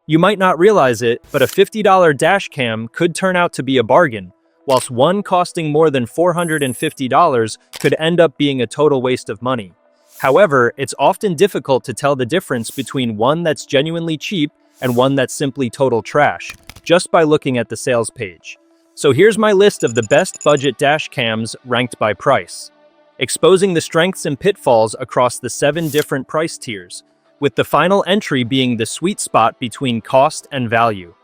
You might not realize it, but a $50 dash cam could turn out to be a bargain, whilst one costing more than $450 could end up being a total waste of money. However, it's often difficult to tell the difference between one that's genuinely cheap and one that's simply total trash, just by looking at the sales page. So here's my list of the best budget dash cams ranked by price, exposing the strengths and pitfalls across the 7 different price tiers, with the final entry being the sweet spot between cost and value.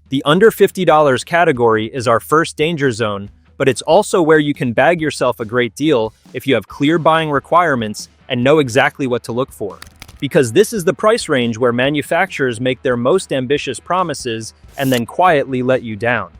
The under $50 category is our first danger zone, but it's also where you can bag yourself a great deal if you have clear buying requirements and know exactly what to look for. Because this is the price range where manufacturers make their most ambitious promises and then quietly let you down.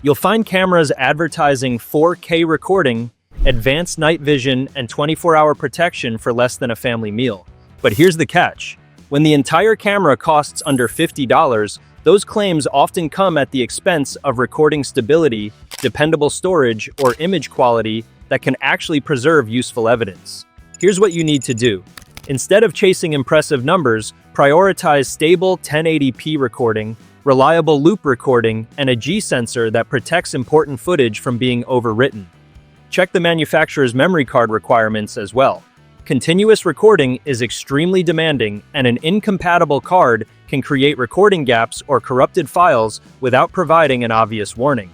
You'll find cameras advertising 4K recording, advanced night vision, and 24-hour protection for less than a family meal. But here's the catch. When the entire camera costs under $50, those claims often come at the expense of recording stability, dependable storage, or image quality that can actually preserve useful evidence. Here's what you need to do. Instead of chasing impressive numbers, prioritize stable 1080p recording, reliable loop recording, and a G-sensor that protects important footage from being overwritten. Check the manufacturer's memory card requirements as well. Continuous recording is extremely demanding, and an incompatible card can create recording gaps or corrupted files without providing an obvious warning.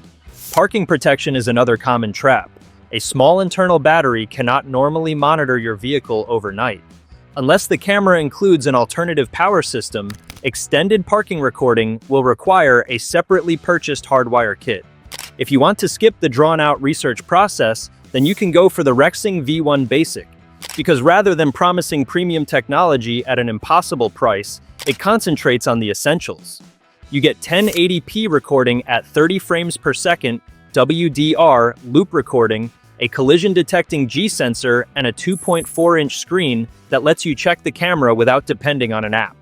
Parking protection is another common trap. A small internal battery cannot normally monitor your vehicle overnight. Unless the camera includes an alternative power system, extended parking recording will require a separately purchased hardwire kit. If you want to skip the drawn-out research process, then you can go for the Rexing V1 Basic. Because rather than promising premium technology at an impossible price, it concentrates on the essentials. You get 1080p recording at 30 frames per second, WDR, loop recording, a collision-detecting G-sensor, and a 2.4-inch screen that lets you check the camera without depending on an app.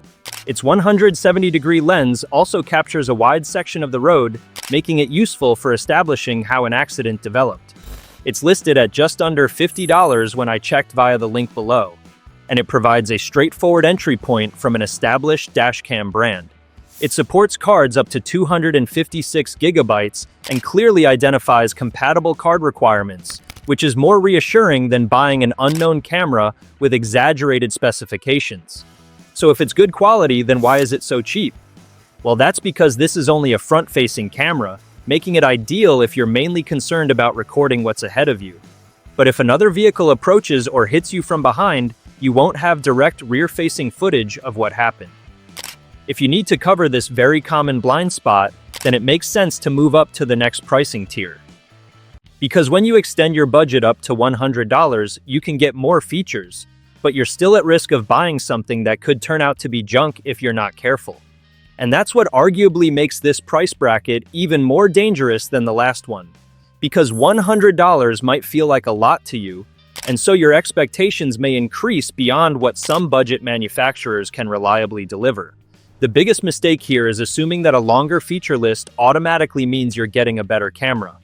Its 170-degree lens also captures a wide section of the road, making it useful for establishing how an accident developed. It's listed at just under $50 when I checked via the link below, and it provides a straightforward entry point from an established dashcam brand. It supports cards up to 256 gigabytes and clearly identifies compatible card requirements, which is more reassuring than buying an unknown camera with exaggerated specifications. So if it's good quality, then why is it so cheap? Well, that's because this is only a front-facing camera, making it ideal if you're mainly concerned about recording what's ahead of you. But if another vehicle approaches or hits you from behind, you won't have direct rear-facing footage of what happened. If you need to cover this very common blind spot, then it makes sense to move up to the next pricing tier. Because when you extend your budget up to $100, you can get more features, but you're still at risk of buying something that could turn out to be junk if you're not careful. And that's what arguably makes this price bracket even more dangerous than the last one. Because $100 might feel like a lot to you, and so your expectations may increase beyond what some budget manufacturers can reliably deliver. The biggest mistake here is assuming that a longer feature list automatically means you're getting a better camera.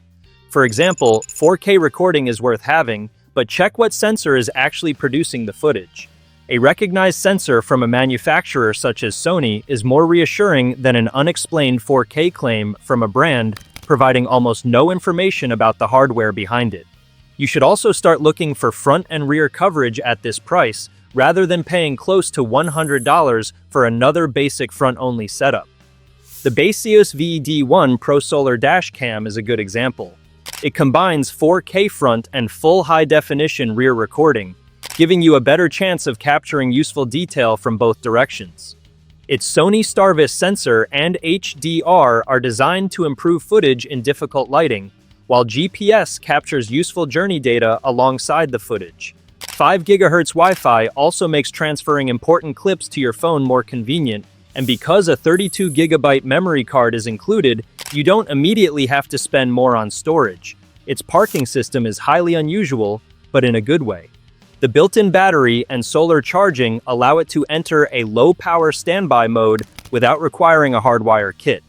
For example, 4K recording is worth having, but check what sensor is actually producing the footage. A recognized sensor from a manufacturer such as Sony is more reassuring than an unexplained 4K claim from a brand providing almost no information about the hardware behind it. You should also start looking for front and rear coverage at this price, rather than paying close to $100 for another basic front-only setup. The Baseus VD1 Pro Solar Dash Cam is a good example. It combines 4K front and full high-definition rear recording, giving you a better chance of capturing useful detail from both directions. Its Sony Starvis sensor and HDR are designed to improve footage in difficult lighting, while GPS captures useful journey data alongside the footage. 5 GHz Wi-Fi also makes transferring important clips to your phone more convenient, and because a 32 GB memory card is included, you don't immediately have to spend more on storage. Its parking system is highly unusual, but in a good way. The built-in battery and solar charging allow it to enter a low-power standby mode without requiring a hardwire kit.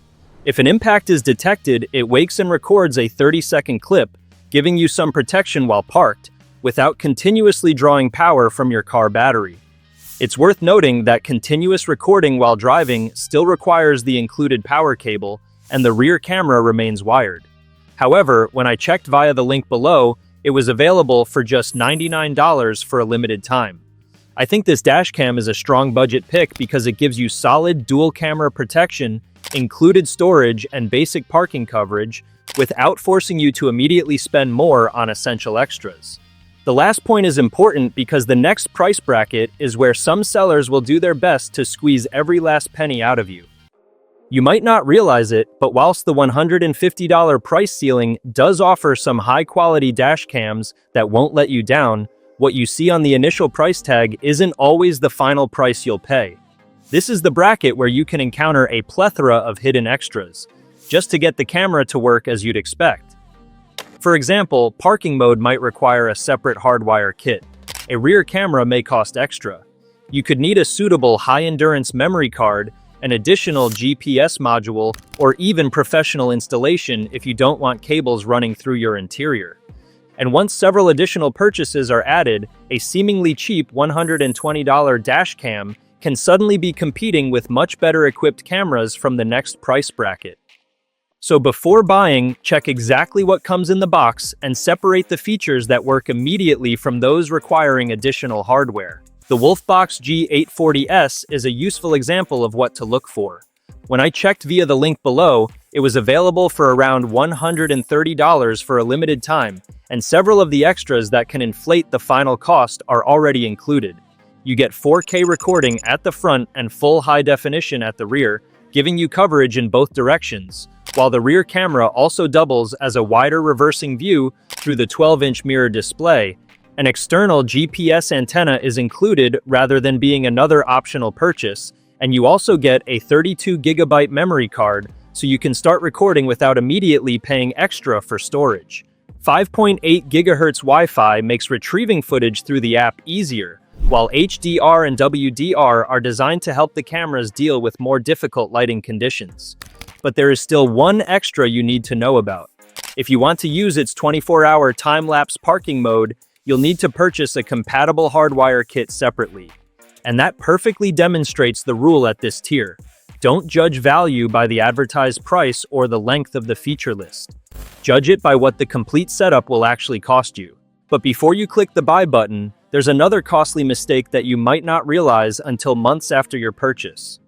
If an impact is detected, it wakes and records a 30-second clip, giving you some protection while parked, without continuously drawing power from your car battery. It's worth noting that continuous recording while driving still requires the included power cable, and the rear camera remains wired. However, when I checked via the link below, it was available for just $99 for a limited time. I think this dashcam is a strong budget pick because it gives you solid dual camera protection, included storage, and basic parking coverage, without forcing you to immediately spend more on essential extras. The last point is important because the next price bracket is where some sellers will do their best to squeeze every last penny out of you. You might not realize it, but whilst the $150 price ceiling does offer some high-quality dash cams that won't let you down, what you see on the initial price tag isn't always the final price you'll pay. This is the bracket where you can encounter a plethora of hidden extras, just to get the camera to work as you'd expect. For example, parking mode might require a separate hardwire kit. A rear camera may cost extra. You could need a suitable high-endurance memory card, an additional GPS module, or even professional installation if you don't want cables running through your interior. And once several additional purchases are added, a seemingly cheap $120 dash cam can suddenly be competing with much better equipped cameras from the next price bracket. So before buying, check exactly what comes in the box and separate the features that work immediately from those requiring additional hardware. The WOLFBOX G840S is a useful example of what to look for. When I checked via the link below, it was available for around $130 for a limited time, and several of the extras that can inflate the final cost are already included. You get 4K recording at the front and full high definition at the rear, giving you coverage in both directions, while the rear camera also doubles as a wider reversing view through the 12-inch mirror display. An external GPS antenna is included rather than being another optional purchase, and you also get a 32GB memory card, so you can start recording without immediately paying extra for storage. 5.8 GHz Wi-Fi makes retrieving footage through the app easier, while HDR and WDR are designed to help the cameras deal with more difficult lighting conditions. But there is still one extra you need to know about. If you want to use its 24-hour time-lapse parking mode, you'll need to purchase a compatible hardwire kit separately. And that perfectly demonstrates the rule at this tier. Don't judge value by the advertised price or the length of the feature list. Judge it by what the complete setup will actually cost you. But before you click the buy button, there's another costly mistake that you might not realize until months after your purchase.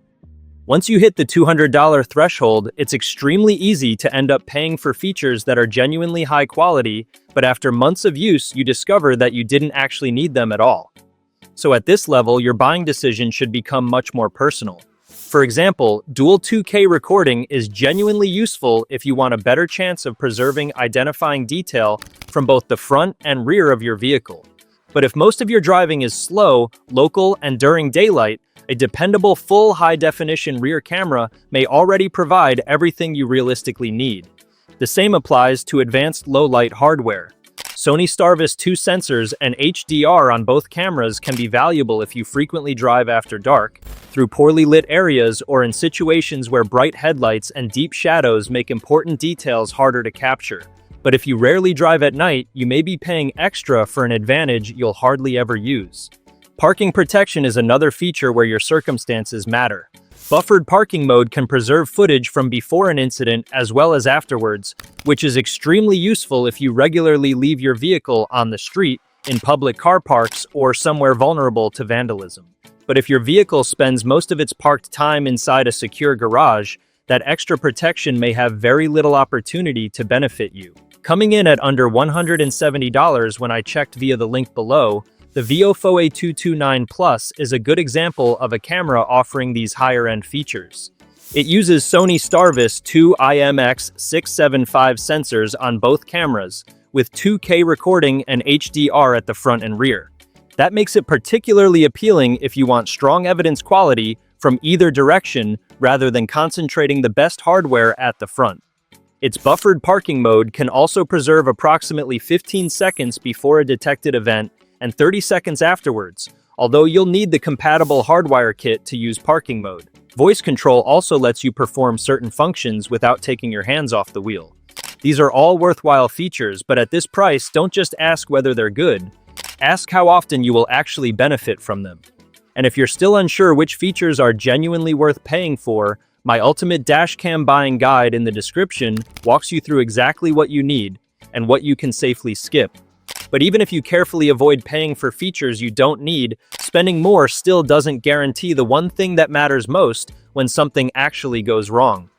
Once you hit the $200 threshold, it's extremely easy to end up paying for features that are genuinely high quality, but after months of use, you discover that you didn't actually need them at all. So at this level, your buying decision should become much more personal. For example, dual 2K recording is genuinely useful if you want a better chance of preserving identifying detail from both the front and rear of your vehicle. But if most of your driving is slow, local, and during daylight, a dependable full high-definition rear camera may already provide everything you realistically need. The same applies to advanced low-light hardware. Sony Starvis 2 sensors and HDR on both cameras can be valuable if you frequently drive after dark, through poorly lit areas, or in situations where bright headlights and deep shadows make important details harder to capture. But if you rarely drive at night, you may be paying extra for an advantage you'll hardly ever use. Parking protection is another feature where your circumstances matter. Buffered parking mode can preserve footage from before an incident as well as afterwards, which is extremely useful if you regularly leave your vehicle on the street, in public car parks, or somewhere vulnerable to vandalism. But if your vehicle spends most of its parked time inside a secure garage, that extra protection may have very little opportunity to benefit you. Coming in at under $170 when I checked via the link below, the VIOFO A229 Plus is a good example of a camera offering these higher-end features. It uses Sony Starvis 2 IMX675 sensors on both cameras, with 2K recording and HDR at the front and rear. That makes it particularly appealing if you want strong evidence quality from either direction rather than concentrating the best hardware at the front. Its buffered parking mode can also preserve approximately 15 seconds before a detected event and 30 seconds afterwards, although you'll need the compatible hardwire kit to use parking mode. Voice control also lets you perform certain functions without taking your hands off the wheel. These are all worthwhile features, but at this price, don't just ask whether they're good. Ask how often you will actually benefit from them. And if you're still unsure which features are genuinely worth paying for, my ultimate dashcam buying guide in the description walks you through exactly what you need and what you can safely skip. But even if you carefully avoid paying for features you don't need, spending more still doesn't guarantee the one thing that matters most when something actually goes wrong.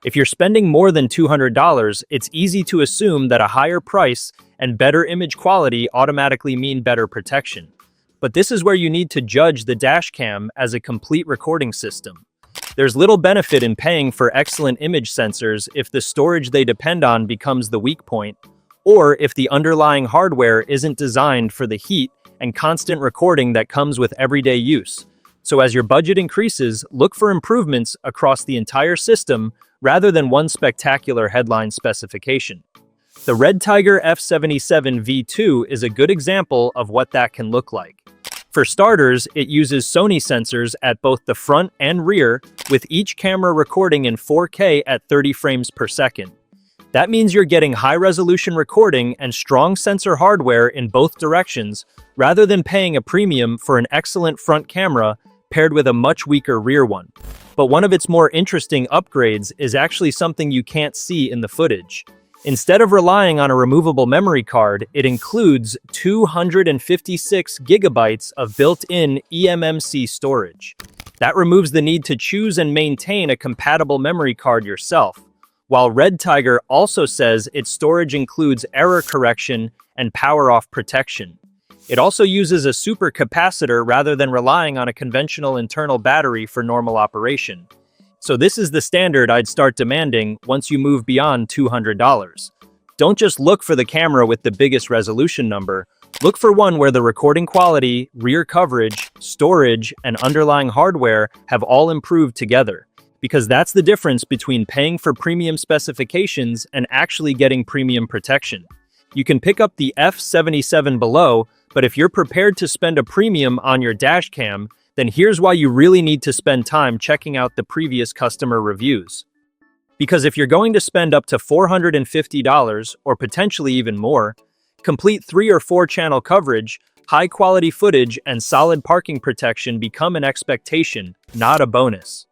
If you're spending more than $200, it's easy to assume that a higher price and better image quality automatically mean better protection. But this is where you need to judge the dashcam as a complete recording system. There's little benefit in paying for excellent image sensors if the storage they depend on becomes the weak point, or if the underlying hardware isn't designed for the heat and constant recording that comes with everyday use. So as your budget increases, look for improvements across the entire system rather than one spectacular headline specification. The REDTIGER F77 V2 is a good example of what that can look like. For starters, it uses Sony sensors at both the front and rear, with each camera recording in 4K at 30 frames per second. That means you're getting high-resolution recording and strong sensor hardware in both directions, rather than paying a premium for an excellent front camera paired with a much weaker rear one. But one of its more interesting upgrades is actually something you can't see in the footage. Instead of relying on a removable memory card, it includes 256 gigabytes of built-in eMMC storage. That removes the need to choose and maintain a compatible memory card yourself, while REDTIGER also says its storage includes error correction and power-off protection. It also uses a supercapacitor rather than relying on a conventional internal battery for normal operation. So this is the standard I'd start demanding once you move beyond $200. Don't just look for the camera with the biggest resolution number. Look for one where the recording quality, rear coverage, storage, and underlying hardware have all improved together. Because that's the difference between paying for premium specifications and actually getting premium protection. You can pick up the F77 below, but if you're prepared to spend a premium on your dashcam, then here's why you really need to spend time checking out the previous customer reviews. Because if you're going to spend up to $450 or potentially even more, complete 3 or 4 channel coverage, high quality footage, and solid parking protection become an expectation, not a bonus.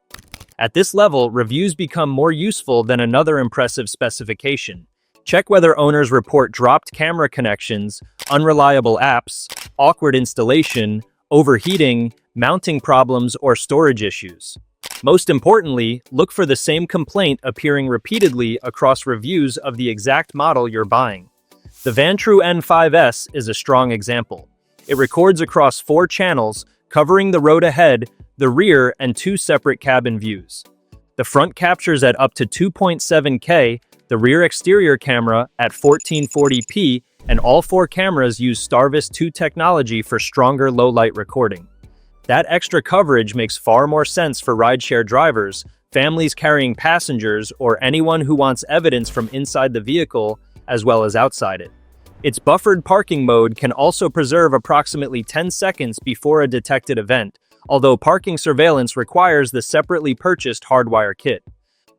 At this level, reviews become more useful than another impressive specification. Check whether owners report dropped camera connections, unreliable apps, awkward installation, overheating, mounting problems, or storage issues. Most importantly, look for the same complaint appearing repeatedly across reviews of the exact model you're buying. The Vantrue N5S is a strong example. It records across 4 channels, covering the road ahead, the rear, and 2 separate cabin views. The front captures at up to 2.7K, the rear exterior camera at 1440p, and all 4 cameras use Starvis 2 technology for stronger low-light recording. That extra coverage makes far more sense for rideshare drivers, families carrying passengers, or anyone who wants evidence from inside the vehicle as well as outside it. Its buffered parking mode can also preserve approximately 10 seconds before a detected event, although parking surveillance requires the separately purchased hardwire kit.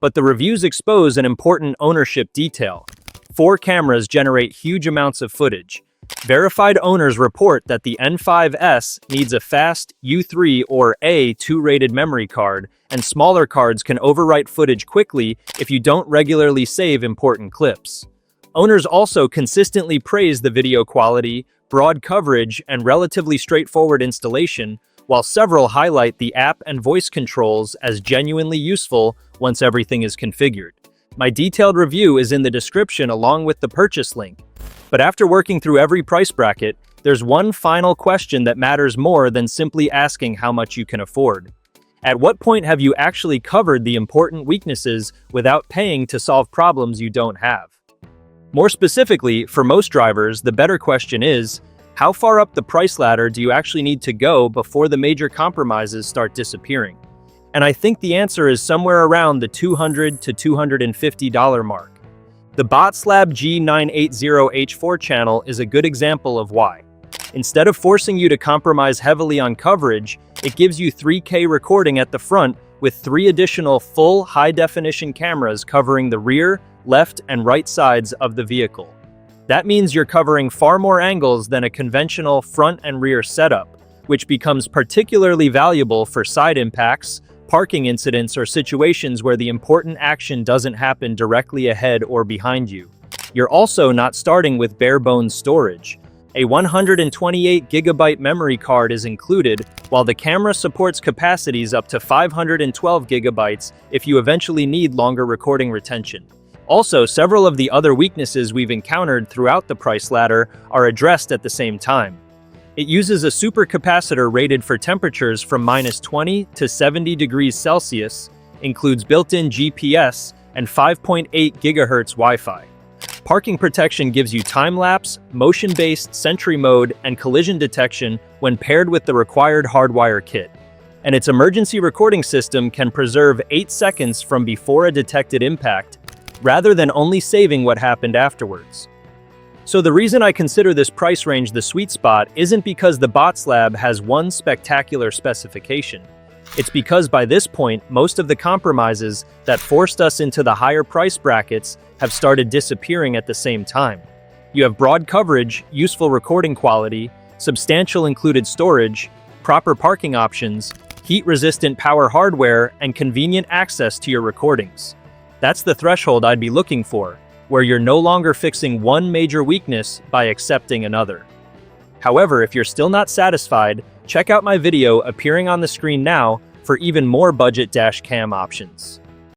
But the reviews expose an important ownership detail. 4 cameras generate huge amounts of footage. Verified owners report that the N5S needs a fast U3 or A2 rated memory card, and smaller cards can overwrite footage quickly if you don't regularly save important clips. Owners also consistently praise the video quality, broad coverage, and relatively straightforward installation, while several highlight the app and voice controls as genuinely useful once everything is configured. My detailed review is in the description along with the purchase link. But after working through every price bracket, there's one final question that matters more than simply asking how much you can afford. At what point have you actually covered the important weaknesses without paying to solve problems you don't have? More specifically, for most drivers, the better question is, how far up the price ladder do you actually need to go before the major compromises start disappearing? And I think the answer is somewhere around the $200 to $250 mark. The BOTSLAB G980H4 channel is a good example of why. Instead of forcing you to compromise heavily on coverage, it gives you 3K recording at the front with 3 additional full high-definition cameras covering the rear, left, and right sides of the vehicle. That means you're covering far more angles than a conventional front and rear setup, which becomes particularly valuable for side impacts, parking incidents, or situations where the important action doesn't happen directly ahead or behind you. You're also not starting with bare-bones storage. A 128GB memory card is included, while the camera supports capacities up to 512GB if you eventually need longer recording retention. Also, several of the other weaknesses we've encountered throughout the price ladder are addressed at the same time. It uses a supercapacitor rated for temperatures from -20 to 70 degrees Celsius, includes built-in GPS, and 5.8 GHz Wi-Fi. Parking protection gives you time-lapse, motion-based Sentry mode, and collision detection when paired with the required hardwire kit. And its emergency recording system can preserve 8 seconds from before a detected impact, rather than only saving what happened afterwards. So the reason I consider this price range the sweet spot isn't because the BOTSLAB has one spectacular specification. It's because by this point, most of the compromises that forced us into the higher price brackets have started disappearing at the same time. You have broad coverage, useful recording quality, substantial included storage, proper parking options, heat-resistant power hardware, and convenient access to your recordings. That's the threshold I'd be looking for, where you're no longer fixing one major weakness by accepting another. However, if you're still not satisfied, check out my video appearing on the screen now for even more budget dash cam options.